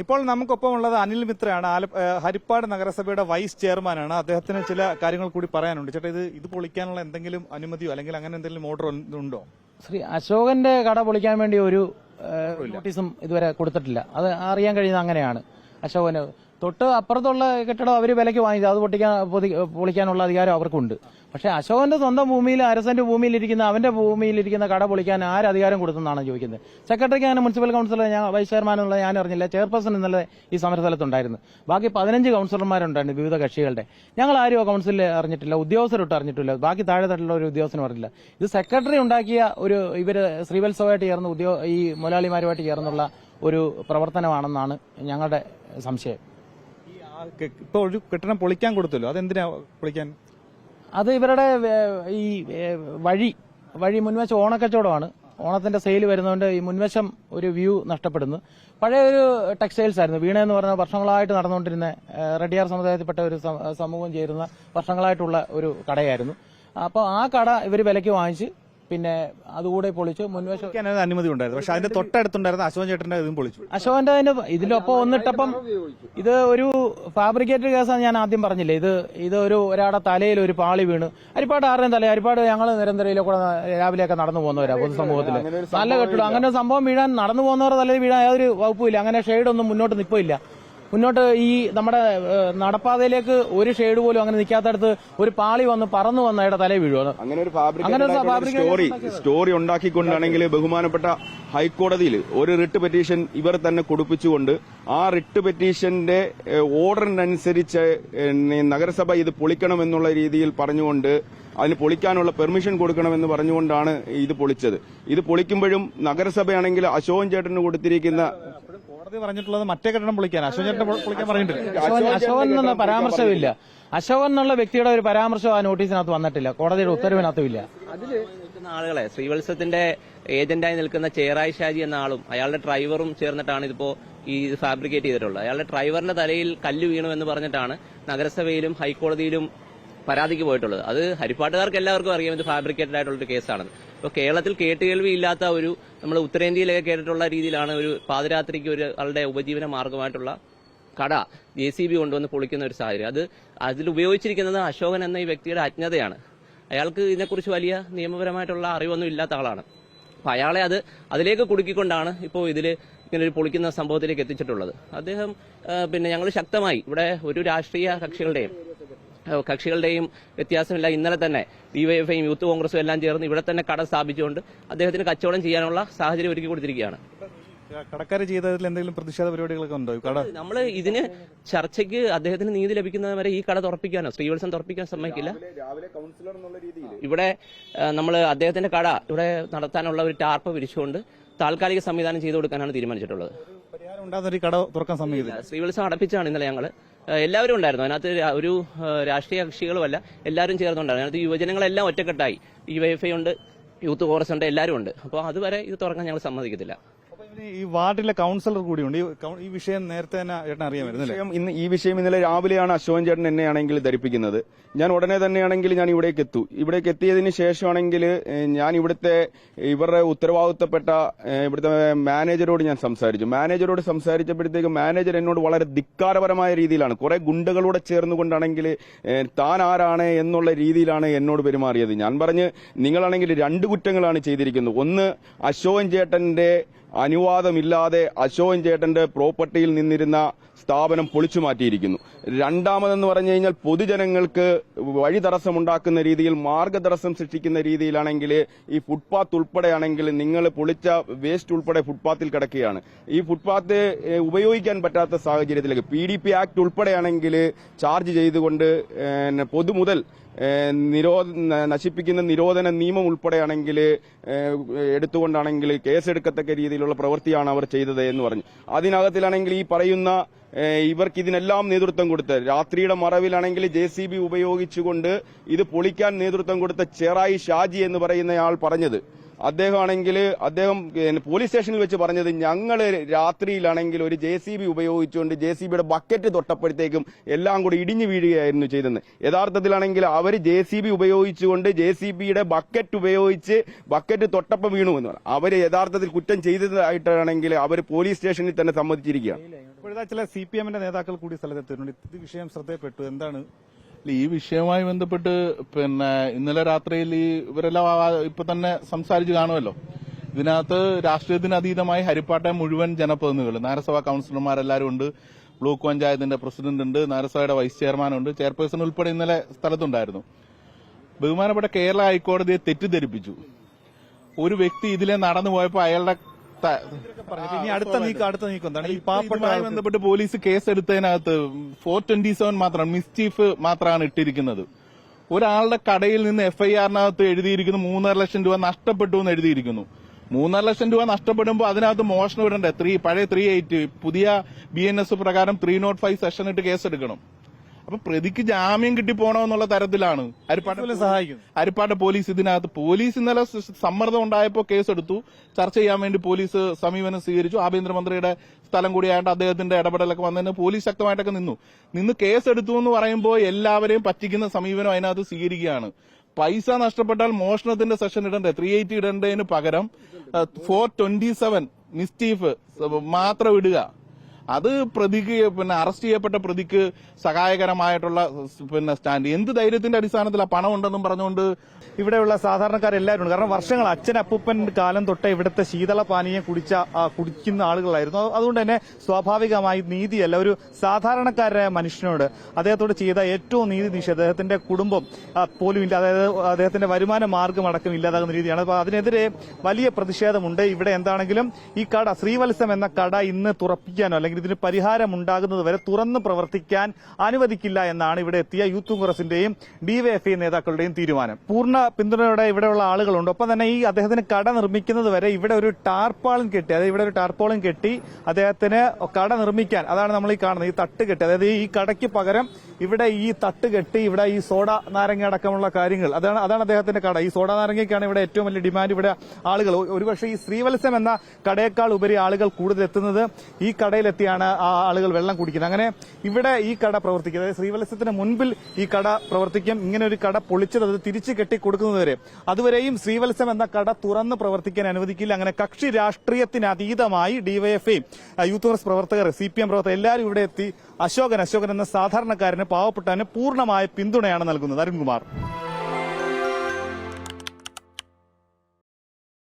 ഇപ്പോൾ നമുക്കൊപ്പം ഉള്ളത് അനിൽ മിത്രയാണ്. ഹരിപ്പാട് നഗരസഭയുടെ വൈസ് ചെയർമാനാണ്. അദ്ദേഹത്തിന് ചില കാര്യങ്ങൾ കൂടി പറയാനുണ്ട്. ചേട്ടാ, ഇത് പൊളിക്കാനുള്ള എന്തെങ്കിലും അനുമതിയോ അല്ലെങ്കിൽ അങ്ങനെ എന്തെങ്കിലും ഓർഡർ ഉണ്ടോ? ശ്രീ അശോകന്റെ കട പൊളിക്കാൻ വേണ്ടി ഒരു നോട്ടീസും ഇതുവരെ കൊടുത്തിട്ടില്ല. അത് അറിയാൻ കഴിയുന്നത് അങ്ങനെയാണ്. അശോകന് തൊട്ട് അപ്പുറത്തുള്ള കെട്ടിടം അവർ വിലയ്ക്ക് വാങ്ങിച്ചു, അത് പൊളിക്കാനുള്ള അധികാരം അവർക്കുണ്ട്. പക്ഷേ അശോകന്റെ സ്വന്തം ഭൂമിയിൽ, അരസന്റെ ഭൂമിയിലിരിക്കുന്ന, അവന്റെ ഭൂമിയിലിരിക്കുന്ന കട പൊളിക്കാൻ ആര് അധികാരം കൊടുത്തെന്നാണ് ചോദിക്കുന്നത്. സെക്രട്ടറിക്ക് അങ്ങനെ മുനിസിപ്പൽ കൌൺസിലർ, വൈസ് ചെയർമാൻ എന്നുള്ള ഞാൻ അറിഞ്ഞില്ല. ചെയർപേഴ്സൺ ഇന്നലെ ഈ സമരസ്ഥലത്തുണ്ടായിരുന്നു. ബാക്കി 15 കൌൺസിലർമാരുണ്ടായിരുന്നു വിവിധ കക്ഷികളുടെ. ഞങ്ങൾ ആരും ആ കൌൺസിലിൽ അറിഞ്ഞിട്ടില്ല, ഉദ്യോഗസ്ഥരൊട്ട് അറിഞ്ഞിട്ടില്ല, ബാക്കി താഴെ തട്ടുള്ള ഒരു ഉദ്യോഗസ്ഥനും അറിഞ്ഞില്ല. ഇത് സെക്രട്ടറി ഉണ്ടാക്കിയ ഒരു ഇവര് ശ്രീവത്സവമായിട്ട് ചേർന്ന് ഈ മുതലാളിമാരുമായിട്ട് ചേർന്നുള്ള ഒരു പ്രവർത്തനമാണെന്നാണ് ഞങ്ങളുടെ സംശയം. ഇപ്പോൾ ഒരു കെട്ടിടം പൊളിക്കാൻ കൊടുത്തല്ലോ, അതെന്തിനാ പൊളിക്കാൻ? അത് ഇവരുടെ ഈ വഴി മുൻവശം ഓണക്കച്ചവടമാണ്. ഓണത്തിന്റെ സെയിൽ വരുന്നതുകൊണ്ട് ഈ മുൻവശം ഒരു വ്യൂ നഷ്ടപ്പെടുന്നു. പഴയ ഒരു ടെക്സ്റ്റൈൽസ് ആയിരുന്നു. വീണ എന്ന് പറഞ്ഞ വർഷങ്ങളായിട്ട് നടന്നുകൊണ്ടിരുന്ന റെഡിയാർ സമുദായത്തിൽപ്പെട്ട ഒരു സമൂഹം ചേരുന്ന വർഷങ്ങളായിട്ടുള്ള ഒരു കടയായിരുന്നു. അപ്പോൾ ആ കട ഇവർ വിലയ്ക്ക് വാങ്ങിച്ച് പിന്നെ അതുകൂടെ പൊളിച്ചു. മുൻവശം അനുമതി ഉണ്ടായിരുന്നു, പക്ഷെ അതിന്റെ തൊട്ടടുത്തുണ്ടായിരുന്ന അശോകൻ ചേട്ടന്റെ ഇതും പൊളിച്ചു. അശോകന്റെ ഇതിലൊപ്പം ഒന്നിട്ടപ്പം ഇത് ഒരു ഫാബ്രിക്കേറ്റഡ് കേസാണ്. ഞാൻ ആദ്യം പറഞ്ഞില്ലേ, ഇത് ഒരാളുടെ തലയിൽ ഒരു പാളി വീണ്. ഹരിപ്പാട് ആരുടെയും തല, ഹരിപ്പാട് ഞങ്ങൾ നിരന്തരയിലെ കൂടെ രാവിലെയൊക്കെ നടന്നു പോകുന്നവരാ പൊതുസമൂഹത്തിൽ. നല്ല കെട്ടിടം, അങ്ങനെ ഒരു സംഭവം വീഴാൻ, നടന്നു പോകുന്നവരുടെ തലയിൽ വീഴാൻ യാതൊരു വകുപ്പില്ല. അങ്ങനെ ഷെയ്ഡൊന്നും മുന്നോട്ട് നിൽപ്പില്ല. മുന്നോട്ട് ഈ നമ്മുടെ നടപ്പാതയിലേക്ക് ഒരു ഷെയ്ഡ് പോലും അങ്ങനെ നിൽക്കാത്തടത്ത് ഒരു പാളി വന്ന് പറന്നു വന്ന അയാളുടെ തലയിൽ വീഴുമോ? അങ്ങനെ ഒരു സ്റ്റോറി ഉണ്ടാക്കിക്കൊണ്ടാണെങ്കിൽ ബഹുമാനപ്പെട്ട ഹൈക്കോടതിയിൽ ഒരു റിട്ട് പെറ്റീഷൻ ഇവർ തന്നെ കൊടുപ്പിച്ചുകൊണ്ട് ആ റിട്ട് പെറ്റീഷന്റെ ഓർഡറിനനുസരിച്ച് നഗരസഭ ഇത് പൊളിക്കണമെന്നുള്ള രീതിയിൽ പറഞ്ഞുകൊണ്ട് അതിന് പൊളിക്കാനുള്ള പെർമിഷൻ കൊടുക്കണമെന്ന് പറഞ്ഞുകൊണ്ടാണ് ഇത് പൊളിച്ചത്. ഇത് പൊളിക്കുമ്പോഴും നഗരസഭയാണെങ്കിൽ അശോകൻ ചേട്ടന് കൊടുത്തിരിക്കുന്ന കോടതി പറഞ്ഞിട്ടുള്ളത് മറ്റേ കെട്ടിടം പൊളിക്കാൻ, അശോകൻ ചേട്ടൻ പൊളിക്കാൻ പറഞ്ഞിട്ടില്ല. അശോകൻ എന്നുള്ള പരാമർശമില്ല. അശോകൻ എന്നുള്ള വ്യക്തിയുടെ ഒരു പരാമർശം ആ നോട്ടീസിനകത്ത് വന്നിട്ടില്ല, കോടതിയുടെ ഉത്തരവിനകത്തുമില്ല. അതില് ആളുകളെ ശ്രീവത്സവത്തിന്റെ ഏജന്റായി നിൽക്കുന്ന ചേറായി ഷാജി എന്ന ആളും അയാളുടെ ഡ്രൈവറും ചേർന്നിട്ടാണ് ഇതിപ്പോ ഈ ഫാബ്രിക്കേറ്റ് ചെയ്തിട്ടുള്ളത്. അയാളുടെ ഡ്രൈവറിന്റെ തലയിൽ കല്ല് വീണു എന്ന് പറഞ്ഞിട്ടാണ് നഗരസഭയിലും ഹൈക്കോടതിയിലും പരാതിക്ക് പോയിട്ടുള്ളത്. അത് ഹരിപ്പാട്ടുകാർക്ക് എല്ലാവർക്കും അറിയാം ഇത് ഫാബ്രിക്കേറ്റഡ് ആയിട്ടുള്ളൊരു കേസാണെന്ന്. ഇപ്പോൾ കേരളത്തിൽ കേട്ടുകേൾവി ഇല്ലാത്ത ഒരു, നമ്മൾ ഉത്തരേന്ത്യയിലൊക്കെ കേട്ടിട്ടുള്ള രീതിയിലാണ് ഒരു പാതിരാത്രിക്ക് ഒരു ആളുടെ ഉപജീവന മാർഗമായിട്ടുള്ള കട JCB കൊണ്ടുവന്ന് പൊളിക്കുന്ന ഒരു സാഹചര്യം. അതിൽ ഉപയോഗിച്ചിരിക്കുന്നത് അശോകൻ എന്ന ഈ വ്യക്തിയുടെ അജ്ഞതയാണ്. അയാൾക്ക് ഇതിനെക്കുറിച്ച് വലിയ നിയമപരമായിട്ടുള്ള അറിവൊന്നും ഇല്ലാത്ത ആളാണ്. അപ്പൊ അയാളെ അതിലേക്ക് കുടുക്കിക്കൊണ്ടാണ് ഇപ്പോൾ ഇതിൽ ഇങ്ങനെ ഒരു പൊളിക്കുന്ന സംഭവത്തിലേക്ക് എത്തിച്ചിട്ടുള്ളത്. അദ്ദേഹം പിന്നെ ഞങ്ങൾ ശക്തമായി ഇവിടെ ഒരു രാഷ്ട്രീയ കക്ഷികളുടെയും വ്യത്യാസമില്ല. ഇന്നലെ തന്നെ DYFI യൂത്ത് കോൺഗ്രസും എല്ലാം ചേർന്ന് ഇവിടെ തന്നെ കട സ്ഥാപിച്ചുകൊണ്ട് അദ്ദേഹത്തിന് കച്ചവടം ചെയ്യാനുള്ള സാഹചര്യം ഒരുക്കി കൊടുത്തിരിക്കുകയാണ്. കടക്കാർ ചെയ്തതിൽ എന്തെങ്കിലും പ്രതിഷേധ പരിപാടികളൊക്കെ ഉണ്ടോ? നമ്മൾ ഇതിന് ചർച്ചയ്ക്ക് അദ്ദേഹത്തിന് നീതി ലഭിക്കുന്നത് വരെ ഈ കട തുറപ്പിക്കാനോ ശ്രീവത്സം തുറപ്പിക്കാൻ സമ്മതിക്കില്ല. ഇവിടെ നമ്മൾ അദ്ദേഹത്തിന്റെ കട ഇവിടെ നടത്താനുള്ള ഒരു ടാർപ്പ് വിരിച്ചുകൊണ്ട് താൽക്കാലിക സംവിധാനം ചെയ്തു കൊടുക്കാനാണ് തീരുമാനിച്ചിട്ടുള്ളത്. ശ്രീവത്സം അടപ്പിച്ചാണ് ഇന്നലെ ഞങ്ങൾ എല്ലാവരും ഉണ്ടായിരുന്നു. അതിനകത്ത് ഒരു രാഷ്ട്രീയ കക്ഷികളുമല്ല, എല്ലാവരും ചേർന്നുണ്ടായിരുന്നു. അതിനകത്ത് യുവജനങ്ങളെല്ലാം ഒറ്റക്കെട്ടായി, DYFI ഉണ്ട്, യൂത്ത് കോൺഗ്രസ് ഉണ്ട്, എല്ലാവരും ഉണ്ട്. അപ്പോൾ അതുവരെ ഇത് തുറക്കാൻ ഞങ്ങൾ സമ്മതിക്കത്തില്ല. ഈ വാർഡിലെ കൌൺസിലർ കൂടിയുണ്ട്. ഈ വിഷയം നേരത്തെ തന്നെ ചേട്ടൻ അറിയാമായിരുന്നു. ഈ വിഷയം ഇന്നലെ രാവിലെയാണ് അശോകൻ ചേട്ടൻ എന്നെയാണെങ്കിൽ ധരിപ്പിക്കുന്നത്. ഞാൻ ഉടനെ തന്നെയാണെങ്കിൽ ഞാൻ ഇവിടേക്ക് എത്തിയതിന് ശേഷമാണെങ്കിൽ ഞാൻ ഇവരുടെ ഉത്തരവാദിത്തപ്പെട്ട ഇവിടുത്തെ മാനേജരോട് ഞാൻ സംസാരിച്ചു. മാനേജരോട് സംസാരിച്ചപ്പോഴത്തേക്ക് മാനേജർ എന്നോട് വളരെ ധിക്കാരപരമായ രീതിയിലാണ്, കുറെ ഗുണ്ടകളോടെ ചേർന്നുകൊണ്ടാണെങ്കിൽ താൻ ആരാണ് എന്നുള്ള രീതിയിലാണ് എന്നോട് പെരുമാറിയത്. ഞാൻ പറഞ്ഞ് നിങ്ങളാണെങ്കിൽ 2 കുറ്റങ്ങളാണ് ചെയ്തിരിക്കുന്നത്. ഒന്ന്, അശോകൻ ചേട്ടന്റെ അനുവാദമില്ലാതെ അശോകൻ ചേട്ടന്റെ പ്രോപ്പർട്ടിയിൽ നിന്നിരുന്ന സ്ഥാപനം പൊളിച്ചു മാറ്റിയിരിക്കുന്നു. രണ്ടാമതെന്ന് പറഞ്ഞു കഴിഞ്ഞാൽ പൊതുജനങ്ങൾക്ക് വഴി തടസ്സമുണ്ടാക്കുന്ന രീതിയിൽ, മാർഗതടസ്സം സൃഷ്ടിക്കുന്ന രീതിയിലാണെങ്കിൽ ഈ ഫുട്പാത്ത് ഉൾപ്പെടെയാണെങ്കിൽ നിങ്ങൾ പൊളിച്ച വേസ്റ്റ് ഉൾപ്പെടെ ഫുട്പാത്തിൽ കിടക്കുകയാണ്. ഈ ഫുട്പാത്ത് ഉപയോഗിക്കാൻ പറ്റാത്ത സാഹചര്യത്തിലേക്ക് PDP ആക്ട് ഉൾപ്പെടെയാണെങ്കിൽ ചാർജ് ചെയ്തുകൊണ്ട് പൊതുമുതൽ നശിപ്പിക്കുന്ന നിരോധന നിയമം ഉൾപ്പെടെയാണെങ്കിൽ എടുത്തുകൊണ്ടാണെങ്കിൽ കേസെടുക്കത്തക്ക രീതിയിലുള്ള പ്രവൃത്തിയാണ് അവർ ചെയ്തത് എന്ന് പറഞ്ഞു. അതിനകത്തിലാണെങ്കിൽ ഈ പറയുന്ന ഇവർക്ക് ഇതിനെല്ലാം നേതൃത്വം കൊടുത്ത, രാത്രിയുടെ മറവിലാണെങ്കിൽ JCB ഉപയോഗിച്ചുകൊണ്ട് ഇത് പൊളിക്കാൻ നേതൃത്വം കൊടുത്ത ചേറായി ഷാജി എന്ന് പറയുന്നയാൾ പറഞ്ഞത്, അദ്ദേഹം പോലീസ് സ്റ്റേഷനിൽ വെച്ച് പറഞ്ഞത്, ഞങ്ങൾ രാത്രിയിലാണെങ്കിൽ ഒരു JCB ഉപയോഗിച്ചുകൊണ്ട് JCBയുടെ ബക്കറ്റ് തൊട്ടപ്പോഴത്തേക്കും എല്ലാം കൂടി ഇടിഞ്ഞു വീഴുകയായിരുന്നു ചെയ്തെന്ന്. യഥാർത്ഥത്തിലാണെങ്കിൽ അവർ JCB ഉപയോഗിച്ചുകൊണ്ട് JCBയുടെ ബക്കറ്റ് ഉപയോഗിച്ച് ബക്കറ്റ് തൊട്ടപ്പം വീണു എന്ന് പറഞ്ഞു. അവർ യഥാർത്ഥത്തിൽ കുറ്റം ചെയ്തതായിട്ടാണെങ്കിൽ അവർ പോലീസ് സ്റ്റേഷനിൽ തന്നെ സമ്മതിച്ചിരിക്കുകയാണ്. ചില CPM-ന്റെ നേതാക്കൾ കൂടി സ്ഥലത്തെത്തിയിട്ടുണ്ട്. ഇത് വിഷയം ശ്രദ്ധയിൽപ്പെട്ടു. എന്താണ് ഈ വിഷയവുമായി ബന്ധപ്പെട്ട് ഇന്നലെ രാത്രിയിൽ ഇവരെല്ലാം ഇപ്പൊ തന്നെ സംസാരിച്ച് കാണുമല്ലോ. ഇതിനകത്ത് രാഷ്ട്രീയത്തിന് അതീതമായി ഹരിപ്പാട്ടെ മുഴുവൻ ജനപ്രതിനിധികൾ, നഗരസഭാ കൌൺസിലർമാരെല്ലാവരും ഉണ്ട്, ബ്ലോക്ക് പഞ്ചായത്തിന്റെ പ്രസിഡന്റ് ഉണ്ട്, നഗരസഭയുടെ വൈസ് ചെയർമാനുണ്ട്, ചെയർപേഴ്സൺ ഉൾപ്പെടെ ഇന്നലെ സ്ഥലത്തുണ്ടായിരുന്നു. ബഹുമാനപ്പെട്ട കേരള ഹൈക്കോടതിയെ തെറ്റിദ്ധരിപ്പിച്ചു. ഒരു വ്യക്തി ഇതിലെ നടന്നു പോയപ്പോൾ അയാളുടെ ഇനി അടുത്ത നീക്കം എന്താണ്? ഈ ഇതുമായി ബന്ധപ്പെട്ട് പോലീസ് കേസെടുത്തതിനകത്ത് 427 മാത്രമാണ്, മിസ്ചീഫ് മാത്രമാണ് ഇട്ടിരിക്കുന്നത്. ഒരാളുടെ കടയിൽ നിന്ന് FIR-നകത്ത് എഴുതിയിരിക്കുന്നു 3.5 ലക്ഷം രൂപ നഷ്ടപ്പെട്ടു എന്ന് എഴുതിയിരിക്കുന്നു. 3.5 ലക്ഷം രൂപ നഷ്ടപ്പെടുമ്പോൾ അതിനകത്ത് മോഷണം ഇടണ്ടേ? പഴയ 380 പുതിയ BNS പ്രകാരം 305 സെഷൻ ഇട്ട് കേസെടുക്കണം. അപ്പൊ പ്രതിക്ക് ജാമ്യം കിട്ടിപ്പോണമെന്നുള്ള തരത്തിലാണ് ഹരിപ്പാട്ടെ പോലീസ് ഇതിനകത്ത്. പോലീസ് ഇന്നലെ സമ്മർദ്ദം ഉണ്ടായപ്പോൾ കേസെടുത്തു. ചർച്ച ചെയ്യാൻ വേണ്ടി പോലീസ് സമീപനം സ്വീകരിച്ചു. ആഭ്യന്തരമന്ത്രിയുടെ സ്ഥലം കൂടിയായിട്ട് അദ്ദേഹത്തിന്റെ ഇടപെടലൊക്കെ വന്നതിന് പോലീസ് ശക്തമായിട്ടൊക്കെ നിന്ന് കേസെടുത്തു എന്ന് പറയുമ്പോൾ എല്ലാവരെയും പറ്റിക്കുന്ന സമീപനം അതിനകത്ത് സ്വീകരിക്കുകയാണ്. പൈസ നഷ്ടപ്പെട്ടാൽ മോഷണത്തിന്റെ സെഷൻ ഇടണ്ടേ? 380 ഇടേണ്ടതിന് പകരം 427 മിസ്റ്റീഫ് മാത്രം ഇടുക. അത് പ്രതിക്ക് അറസ്റ്റ് ചെയ്യപ്പെട്ട പ്രതിക്ക് സഹായകരമായിട്ടുള്ള സ്റ്റാൻഡ്. എന്ത് ധൈര്യത്തിന്റെ അടിസ്ഥാനത്തിലാണ് പണം ഉണ്ടെന്നും പറഞ്ഞുകൊണ്ട് ഇവിടെയുള്ള സാധാരണക്കാരെല്ലാവരും ഉണ്ട്. കാരണം വർഷങ്ങൾ അപ്പൂപ്പൻ കാലം തൊട്ട് ഇവിടുത്തെ ശീതള പാനീയം കുടിക്കുന്ന ആളുകളായിരുന്നു. അതുകൊണ്ട് തന്നെ സ്വാഭാവികമായി നീതിയല്ല, ഒരു സാധാരണക്കാരായ മനുഷ്യനോട് അദ്ദേഹത്തോട് ചെയ്ത ഏറ്റവും നീതി നിഷേധം, അദ്ദേഹത്തിന്റെ കുടുംബം പോലും ഇല്ല, അതായത് അദ്ദേഹത്തിന്റെ വരുമാന മാർഗം അടക്കം ഇല്ലാതാകുന്ന രീതിയാണ്. അപ്പൊ അതിനെതിരെ വലിയ പ്രതിഷേധമുണ്ട്. ഇവിടെ എന്താണെങ്കിലും ഈ കട ശ്രീവത്സം എന്ന കട ഇന്ന് തുറപ്പിക്കാനോ അല്ലെങ്കിൽ ഇതിന് പരിഹാരം ഉണ്ടാകുന്നത് വരെ തുറന്ന് പ്രവർത്തിക്കാൻ അനുവദിക്കില്ല എന്നാണ് ഇവിടെ എത്തിയ യൂത്ത് കോൺഗ്രസിന്റെയും DYFI നേതാക്കളുടെയും തീരുമാനം. പൂർണ്ണ പിന്തുണയോടെ ഇവിടെയുള്ള ആളുകളുണ്ട്. ഒപ്പം തന്നെ ഈ അദ്ദേഹത്തിന് കട നിർമ്മിക്കുന്നത് വരെ ഇവിടെ ഒരു ടാർപ്പാളിൻ കെട്ടി, അതായത് ഇവിടെ ഒരു ടാർപ്പാളിൻ കെട്ടി അദ്ദേഹത്തിന് കട നിർമ്മിക്കാൻ, അതാണ് നമ്മൾ ഈ കാണുന്നത്, ഈ തട്ട് കെട്ടി, അതായത് ഈ കടയ്ക്ക് പകരം ഇവിടെ ഈ തട്ട് കെട്ടി ഇവിടെ ഈ സോഡ നാരങ്ങ അടക്കമുള്ള കാര്യങ്ങൾ, അതാണ് അദ്ദേഹത്തിന്റെ കട. ഈ സോഡ നാരങ്ങയ്ക്കാണ് ഇവിടെ ഏറ്റവും വലിയ ഡിമാൻഡ്. ഇവിടെ ആളുകൾ ഒരുപക്ഷെ ഈ ശ്രീവത്സം എന്ന കടയേക്കാൾ ഉപരി ആളുകൾ കൂടുതൽ എത്തുന്നത് ഈ കടയിലെത്തിയാണ് ആ ആളുകൾ വെള്ളം കുടിക്കുന്നത്. അങ്ങനെ ഇവിടെ ഈ കട പ്രവർത്തിക്കും, അതായത് ശ്രീവത്സത്തിന് മുൻപിൽ ഈ കട പ്രവർത്തിക്കും. ഇങ്ങനെ ഒരു കട പൊളിച്ചത് അത് തിരിച്ചു കെട്ടി കൊടുക്കുന്നതുവരെ അതുവരെയും ശ്രീവത്സം എന്ന കട തുറന്ന് പ്രവർത്തിക്കാൻ അനുവദിക്കില്ല. അങ്ങനെ കക്ഷി രാഷ്ട്രീയത്തിന് അതീതമായി DYFI, യൂത്ത് കോൺഗ്രസ് പ്രവർത്തകർ, CPM പ്രവർത്തകർ എല്ലാവരും ഇവിടെ എത്തി അശോകൻ എന്ന സാധാരണക്കാരന്, പാവപ്പെട്ടവന് പൂർണ്ണമായ പിന്തുണയാണ് നൽകുന്നത്. അരുൺകുമാർ.